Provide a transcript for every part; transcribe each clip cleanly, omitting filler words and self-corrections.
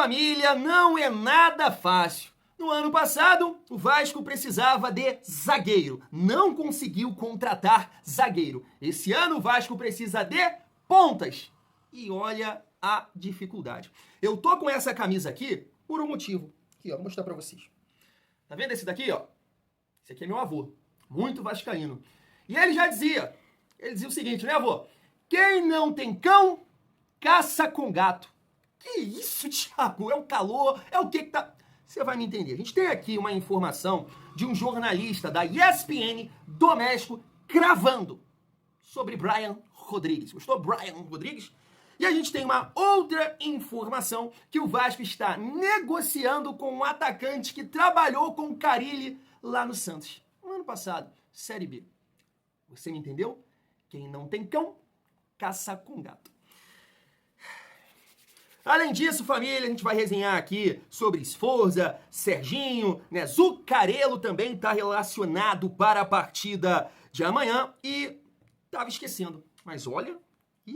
família, não é nada fácil. No ano passado, o Vasco precisava de zagueiro. Não conseguiu contratar zagueiro. Esse ano, o Vasco precisa de pontas. E olha a dificuldade. Eu tô com essa camisa aqui por um motivo. Aqui, ó, vou mostrar pra vocês. Tá vendo esse daqui, ó? Esse aqui é meu avô. Muito vascaíno. E ele já dizia, o seguinte, né, avô? Quem não tem cão, caça com gato. Que isso, Thiago? É o calor? É o que tá... Você vai me entender. A gente tem aqui uma informação de um jornalista da ESPN do México cravando sobre Brian Rodrigues. Gostou? Brian Rodrigues? E a gente tem uma outra informação que o Vasco está negociando com um atacante que trabalhou com o Carille lá no Santos. No ano passado, Série B. Você me entendeu? Quem não tem cão, caça com gato. Além disso, família, a gente vai resenhar aqui sobre Sforza, Serginho, né? Zuccarello também está relacionado para a partida de amanhã e tava esquecendo. Mas olha,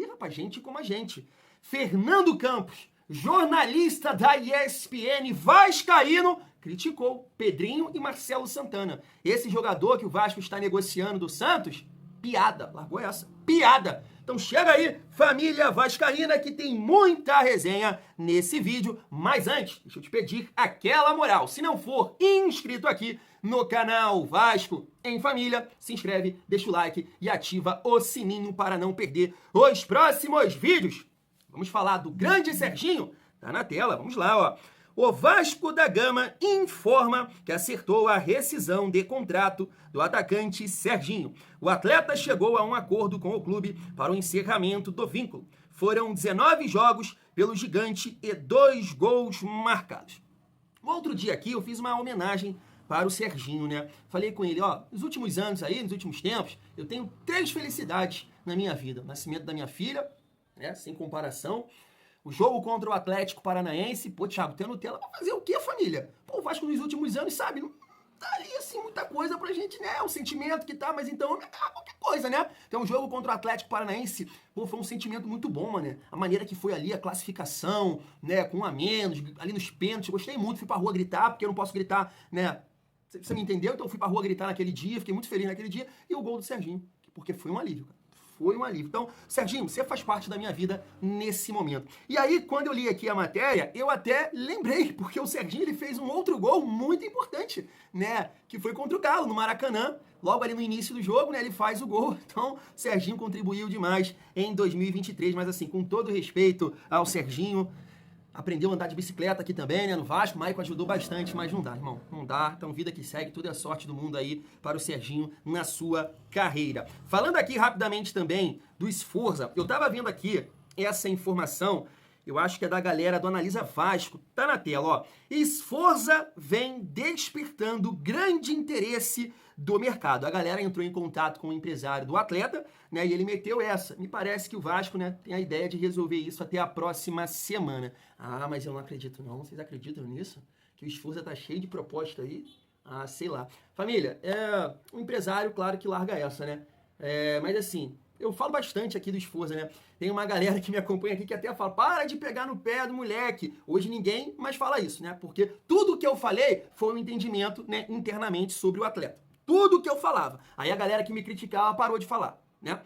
rapaz, gente como a gente. Fernando Campos, jornalista da ESPN vascaíno, criticou Pedrinho e Marcelo Santana. Esse jogador que o Vasco está negociando do Santos, piada, largou essa, piada. Então chega aí, família vascaína, que tem muita resenha nesse vídeo. Mas antes, deixa eu te pedir aquela moral. Se não for inscrito aqui no canal Vasco em Família, se inscreve, deixa o like e ativa o sininho para não perder os próximos vídeos. Vamos falar do grande Serginho? Tá na tela, vamos lá, ó. O Vasco da Gama informa que acertou a rescisão de contrato do atacante Serginho. O atleta chegou a um acordo com o clube para o encerramento do vínculo. Foram 19 jogos pelo Gigante e 2 gols marcados. No outro dia aqui eu fiz uma homenagem para o Serginho, né? Falei com ele, ó, nos últimos anos aí, nos últimos tempos, eu tenho 3 felicidades na minha vida. O nascimento da minha filha, né, sem comparação. O jogo contra o Atlético Paranaense, pô, Thiago, tem Nutella pra fazer o quê, família? Pô, o Vasco nos últimos anos, sabe, não tá ali, assim, muita coisa pra gente, né, o sentimento que tá, mas então, qualquer coisa, né? Então, o jogo contra o Atlético Paranaense, pô, foi um sentimento muito bom, mano, a maneira que foi ali, a classificação, né, com 1 a menos, ali nos pênaltis, gostei muito, fui pra rua gritar, porque eu não posso gritar, né, você me entendeu? Então, eu fui pra rua gritar naquele dia, fiquei muito feliz naquele dia, e o gol do Serginho, porque foi um alívio, cara. Foi um alívio. Então, Serginho, você faz parte da minha vida nesse momento. E aí, quando eu li aqui a matéria, eu até lembrei, porque o Serginho ele fez um outro gol muito importante, né? Que foi contra o Galo, no Maracanã. Logo ali no início do jogo, né? Ele faz o gol. Então, Serginho contribuiu demais em 2023. Mas assim, com todo respeito ao Serginho, aprendeu a andar de bicicleta aqui também, né, no Vasco. O Maicon ajudou bastante, mas não dá, irmão. Não dá. Então, vida que segue, tudo é sorte do mundo aí para o Serginho na sua carreira. Falando aqui rapidamente também do Sforza, eu tava vendo aqui essa informação, eu acho que é da galera do Analisa Vasco. Tá na tela, ó. Sforza vem despertando grande interesse do mercado. A galera entrou em contato com o empresário do atleta, né, e ele meteu essa. Me parece que o Vasco, né, tem a ideia de resolver isso até a próxima semana. Ah, mas eu não acredito não. Vocês acreditam nisso? Que o Sforza tá cheio de proposta aí? Ah, sei lá. Família, o empresário, claro que larga essa, né? Mas assim, eu falo bastante aqui do Sforza, né? Tem uma galera que me acompanha aqui que até fala, para de pegar no pé do moleque. Hoje ninguém mais fala isso, né? Porque tudo que eu falei foi um entendimento, né, internamente sobre o atleta. Tudo que eu falava. Aí a galera que me criticava parou de falar, né?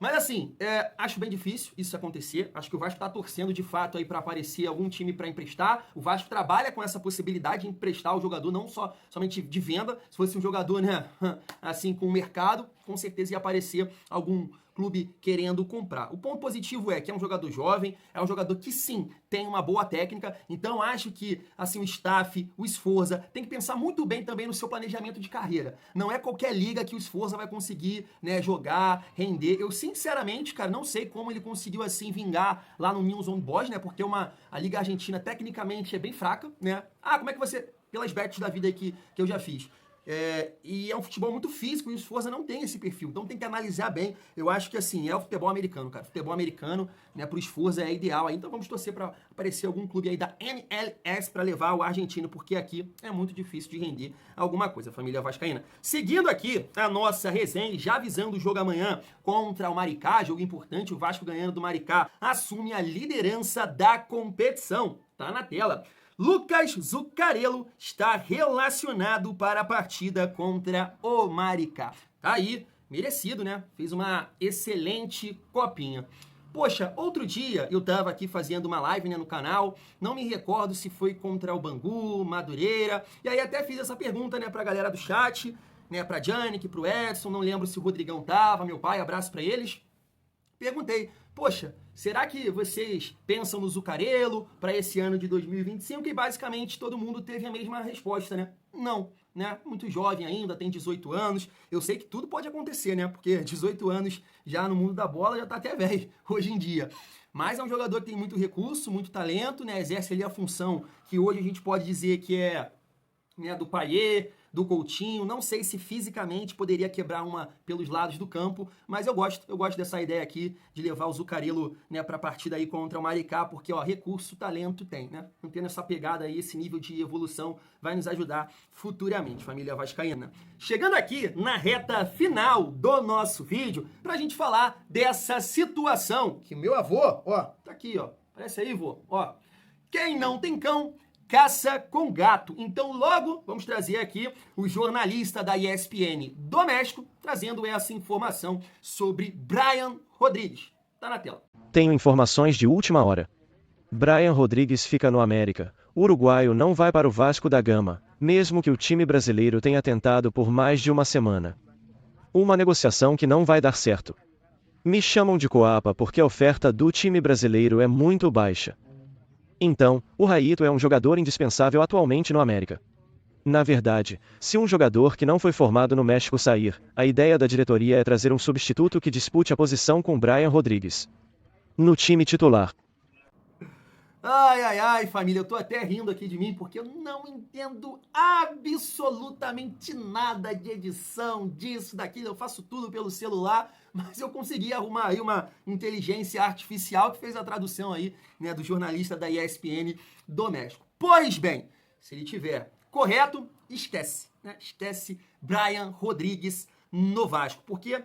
Mas assim, acho bem difícil isso acontecer. Acho que o Vasco tá torcendo de fato aí para aparecer algum time para emprestar. O Vasco trabalha com essa possibilidade de emprestar o jogador, não somente de venda. Se fosse um jogador, né, assim, com o mercado, com certeza ia aparecer algum clube querendo comprar. O ponto positivo é que é um jogador jovem, é um jogador que sim, tem uma boa técnica, então acho que assim o staff, o Sforza, tem que pensar muito bem também no seu planejamento de carreira. Não é qualquer liga que o Sforza vai conseguir, né, jogar, render. Eu sinceramente, cara, não sei como ele conseguiu assim vingar lá no News on Boys, né, porque a liga argentina tecnicamente é bem fraca, né. Ah, como é que você, pelas bets da vida aí que eu já fiz, E é um futebol muito físico e o Sforza não tem esse perfil. Então tem que analisar bem. Eu acho que assim, é o futebol americano, cara. Futebol americano, né, pro Sforza é ideal aí. Então vamos torcer para aparecer algum clube aí da MLS para levar o argentino, porque aqui é muito difícil de render alguma coisa, família vascaína. Seguindo aqui a nossa resenha, já avisando o jogo amanhã contra o Maricá, jogo importante, o Vasco ganhando do Maricá, assume a liderança da competição. Tá na tela. Lucas Zuccarello está relacionado para a partida contra o Maricá. Tá aí, merecido, né? Fez uma excelente copinha. Poxa, outro dia eu tava aqui fazendo uma live, né, no canal, não me recordo se foi contra o Bangu, Madureira, e aí até fiz essa pergunta, né, pra galera do chat, né, pra Janik, pro Edson, não lembro se o Rodrigão tava, meu pai, abraço pra eles. Perguntei, poxa, será que vocês pensam no Zuccarello para esse ano de 2025? E basicamente todo mundo teve a mesma resposta, né? Não, né? Muito jovem ainda, tem 18 anos. Eu sei que tudo pode acontecer, né? Porque 18 anos já no mundo da bola já tá até velho hoje em dia. Mas é um jogador que tem muito recurso, muito talento, né? Exerce ali a função que hoje a gente pode dizer que é, né, do Payet, do Coutinho. Não sei se fisicamente poderia quebrar uma pelos lados do campo, mas eu gosto dessa ideia aqui de levar o Zuccarello, né, para a partida aí contra o Maricá, porque ó, recurso, talento tem, né? Não tendo essa pegada aí, esse nível de evolução vai nos ajudar futuramente, família vascaína. Chegando aqui na reta final do nosso vídeo, pra gente falar dessa situação que meu avô, ó, tá aqui, ó. Parece aí, vô, ó. Quem não tem cão caça com gato. Então, logo, vamos trazer aqui o jornalista da ESPN do México, trazendo essa informação sobre Brian Rodrigues. Tá na tela. Tenho informações de última hora. Brian Rodrigues fica no América. O uruguaio não vai para o Vasco da Gama, mesmo que o time brasileiro tenha tentado por mais de uma semana. Uma negociação que não vai dar certo. Me chamam de coapa porque a oferta do time brasileiro é muito baixa. Então, o Raito é um jogador indispensável atualmente no América. Na verdade, se um jogador que não foi formado no México sair, a ideia da diretoria é trazer um substituto que dispute a posição com Brian Rodrigues no time titular. Ai, ai, ai, família, eu tô até rindo aqui de mim porque eu não entendo absolutamente nada de edição, disso, daquilo. Eu faço tudo pelo celular, mas eu consegui arrumar aí uma inteligência artificial que fez a tradução aí, né, do jornalista da ESPN do México. Pois bem, se ele tiver correto, esquece, né? Esquece Brian Rodrigues no Vasco, porque,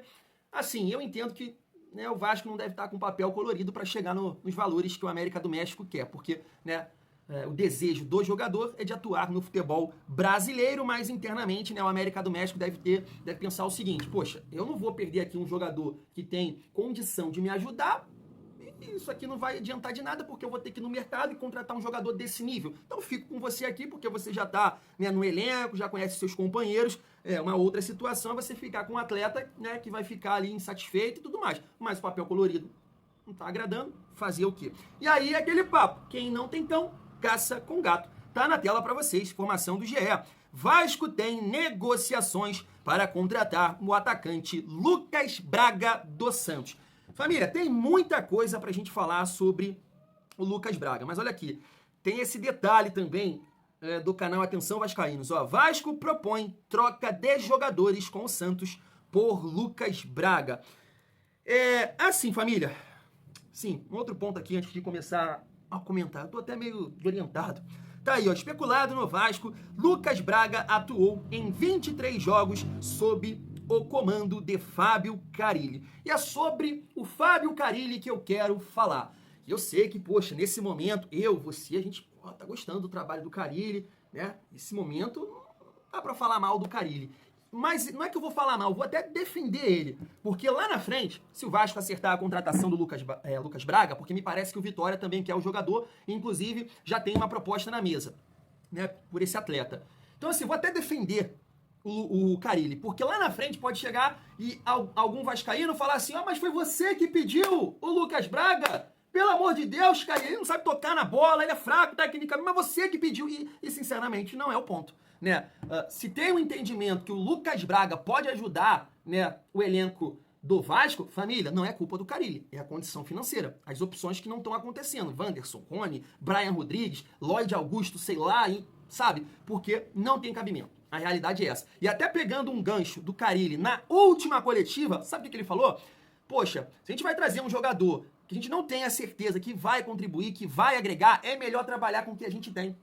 assim, eu entendo que, né, o Vasco não deve estar com papel colorido para chegar nos valores que o América do México quer, porque, né, o desejo do jogador é de atuar no futebol brasileiro, mas internamente, né, o América do México deve pensar o seguinte: poxa, eu não vou perder aqui um jogador que tem condição de me ajudar, e isso aqui não vai adiantar de nada, porque eu vou ter que ir no mercado e contratar um jogador desse nível. Então eu fico com você aqui, porque você já está, né, no elenco, já conhece seus companheiros. Uma outra situação é você ficar com um atleta, né, que vai ficar ali insatisfeito e tudo mais. Mas o papel colorido não está agradando, fazer o quê? E aí é aquele papo: quem não tem cão, caça com gato. Tá na tela para vocês, informação do GE. Vasco tem negociações para contratar o atacante Lucas Braga dos Santos. Família, tem muita coisa pra gente falar sobre o Lucas Braga, mas olha aqui, tem esse detalhe também do canal Atenção Vascaínos. Ó, Vasco propõe troca de jogadores com o Santos por Lucas Braga. Assim, família, sim, um outro ponto aqui antes de começar a comentar, eu tô até meio desorientado. Tá aí, ó, especulado no Vasco, Lucas Braga atuou em 23 jogos sob o comando de Fábio Carille. E é sobre o Fábio Carille que eu quero falar. Eu sei que, poxa, nesse momento, você, a gente tá gostando do trabalho do Carille, né? Nesse momento, não dá pra falar mal do Carille. Mas não é que eu vou falar mal, eu vou até defender ele. Porque lá na frente, se o Vasco acertar a contratação do Lucas Braga, porque me parece que o Vitória também quer o jogador, inclusive já tem uma proposta na mesa, né, por esse atleta. Então, assim, vou até defender o Carille, porque lá na frente pode chegar e algum vascaíno falar assim: mas foi você que pediu o Lucas Braga? Pelo amor de Deus, Carille, ele não sabe tocar na bola, ele é fraco tecnicamente, mas você que pediu, e sinceramente não é o ponto, né? Se tem um entendimento que o Lucas Braga pode ajudar, né, o elenco do Vasco, família, não é culpa do Carille, é a condição financeira, as opções que não estão acontecendo. Wanderson, Rony, Brian Rodrigues, Lloyd Augusto, sei lá, sabe? Porque não tem cabimento. A realidade é essa. E até pegando um gancho do Carille na última coletiva, sabe o que ele falou? Poxa, se a gente vai trazer um jogador que a gente não tem a certeza que vai contribuir, que vai agregar, é melhor trabalhar com o que a gente tem.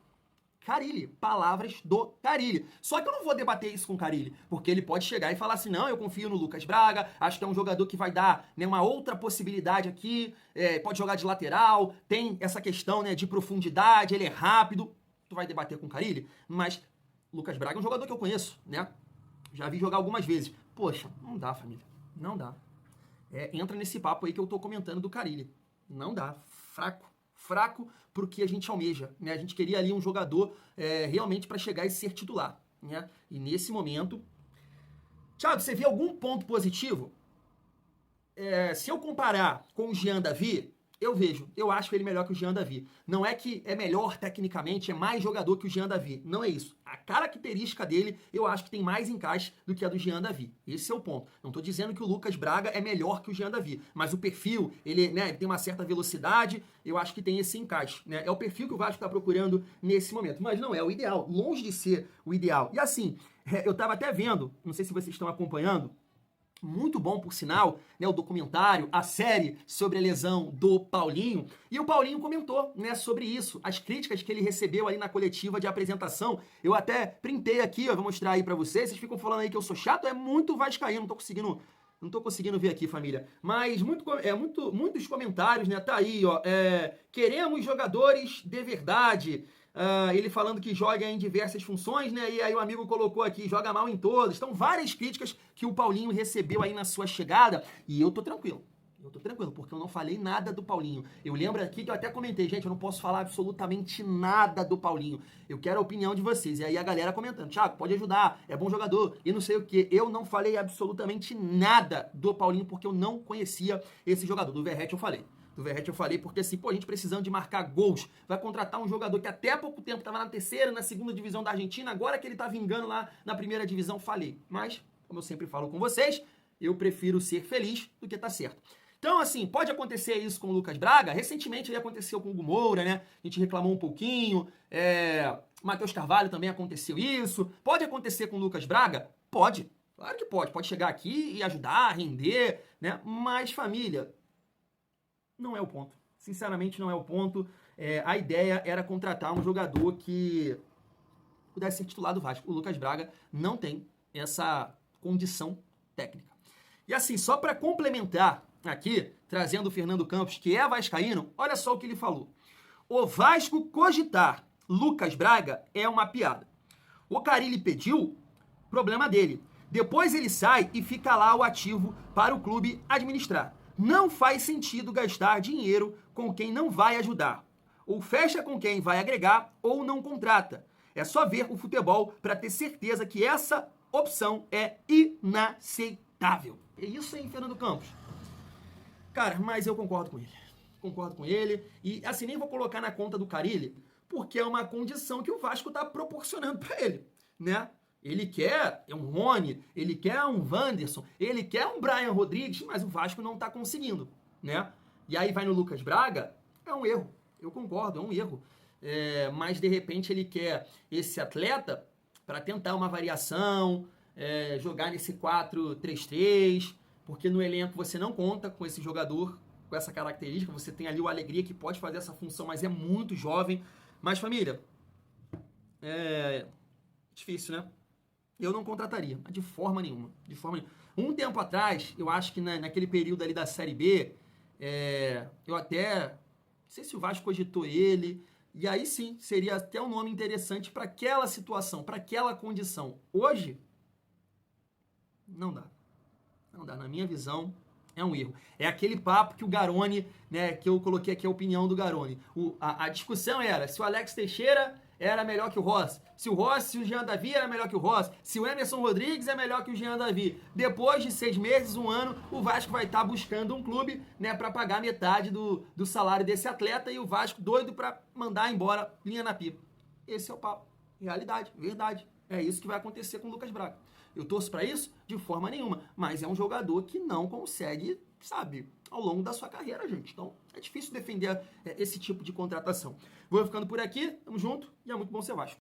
Carille, palavras do Carille. Só que eu não vou debater isso com o Carille, porque ele pode chegar e falar assim, não, eu confio no Lucas Braga, acho que é um jogador que vai dar, né, uma outra possibilidade aqui, pode jogar de lateral, tem essa questão, né, de profundidade, ele é rápido. Tu vai debater com o Carille, mas Lucas Braga é um jogador que eu conheço, né? Já vi jogar algumas vezes. Poxa, não dá, família, não dá. Entra nesse papo aí que eu tô comentando do Carille. Não dá, fraco pro que a gente almeja, né? A gente queria ali um jogador realmente para chegar e ser titular, né? E nesse momento... Thiago, você vê algum ponto positivo? Se eu comparar com o Jean Davi, eu acho ele melhor que o Jean Davi. Não é que é melhor tecnicamente, é mais jogador que o Jean Davi. Não é isso. A característica dele, eu acho que tem mais encaixe do que a do Jean Davi. Esse é o ponto. Não estou dizendo que o Lucas Braga é melhor que o Jean Davi, mas o perfil, ele tem uma certa velocidade, eu acho que tem esse encaixe, né? É o perfil que o Vasco está procurando nesse momento, mas não é o ideal, longe de ser o ideal. E assim, eu estava até vendo, não sei se vocês estão acompanhando, muito bom, por sinal, né, o documentário, a série sobre a lesão do Paulinho. E o Paulinho comentou, né, sobre isso, as críticas que ele recebeu ali na coletiva de apresentação. Eu até printei aqui, ó, vou mostrar aí pra vocês. Vocês ficam falando aí que eu sou chato, é muito vascaíno, não tô conseguindo ver aqui, família. Mas muitos comentários, né, tá aí, ó, queremos jogadores de verdade. Ele falando que joga em diversas funções, né? E aí o amigo colocou aqui, joga mal em todas. Então, várias críticas que o Paulinho recebeu aí na sua chegada. E eu tô tranquilo, porque eu não falei nada do Paulinho. Eu lembro aqui que eu até comentei, gente, eu não posso falar absolutamente nada do Paulinho. Eu quero a opinião de vocês. E aí a galera comentando, Thiago, pode ajudar, é bom jogador, e não sei o quê. Eu não falei absolutamente nada do Paulinho, porque eu não conhecia esse jogador. Do Verratti eu falei porque assim, a gente precisando de marcar gols, vai contratar um jogador que até há pouco tempo estava na terceira, na segunda divisão da Argentina, agora que ele tá vingando lá na primeira divisão, falei. Mas, como eu sempre falo com vocês, eu prefiro ser feliz do que tá certo. Então, assim, pode acontecer isso com o Lucas Braga. Recentemente ele aconteceu com o Hugo Moura, né? A gente reclamou um pouquinho. Matheus Carvalho também aconteceu isso. Pode acontecer com o Lucas Braga? Pode. Claro que pode. Pode chegar aqui e ajudar, render, né? Mas, família, não é o ponto. Sinceramente, não é o ponto. A ideia era contratar um jogador que pudesse ser titular do Vasco. O Lucas Braga não tem essa condição técnica. E assim, só para complementar aqui, trazendo o Fernando Campos, que é vascaíno, olha só o que ele falou. O Vasco cogitar Lucas Braga é uma piada. O Carille pediu, problema dele. Depois ele sai e fica lá o ativo para o clube administrar. Não faz sentido gastar dinheiro com quem não vai ajudar. Ou fecha com quem vai agregar ou não contrata. É só ver o futebol para ter certeza que essa opção é inaceitável. É isso aí, Fernando Campos. Cara, mas eu concordo com ele. Concordo com ele. E assim, nem vou colocar na conta do Carille, porque é uma condição que o Vasco está proporcionando para ele, né? Ele quer um Rony, ele quer um Wanderson, ele quer um Brian Rodrigues, mas o Vasco não está conseguindo, né? E aí vai no Lucas Braga, é um erro. Eu concordo, é um erro. Mas de repente ele quer esse atleta para tentar uma variação, jogar nesse 4-3-3, porque no elenco você não conta com esse jogador, com essa característica, você tem ali o Alegria que pode fazer essa função, mas é muito jovem. Mas família, difícil, né? Eu não contrataria, de forma nenhuma. Um tempo atrás, eu acho que naquele período ali da Série B, eu até, não sei se o Vasco cogitou ele, e aí sim, seria até um nome interessante para aquela situação, para aquela condição. Hoje, não dá. Não dá, na minha visão, é um erro. É aquele papo que o Garoni, né, que eu coloquei aqui a opinião do Garoni. A discussão era se o Alex Teixeira era melhor que o Rossi. Se o Jean Davi era melhor que o Rossi. Se o Emerson Rodrigues é melhor que o Jean Davi. Depois de 6 meses, 1 ano, o Vasco vai estar buscando um clube, né, para pagar metade do salário desse atleta e o Vasco doido para mandar embora linha na pipa. Esse é o papo. Realidade, verdade. É isso que vai acontecer com o Lucas Braga. Eu torço para isso? De forma nenhuma. Mas é um jogador que não consegue, sabe, ao longo da sua carreira, gente. Então, é difícil defender esse tipo de contratação. Vou ficando por aqui, tamo junto e é muito bom ser Vasco.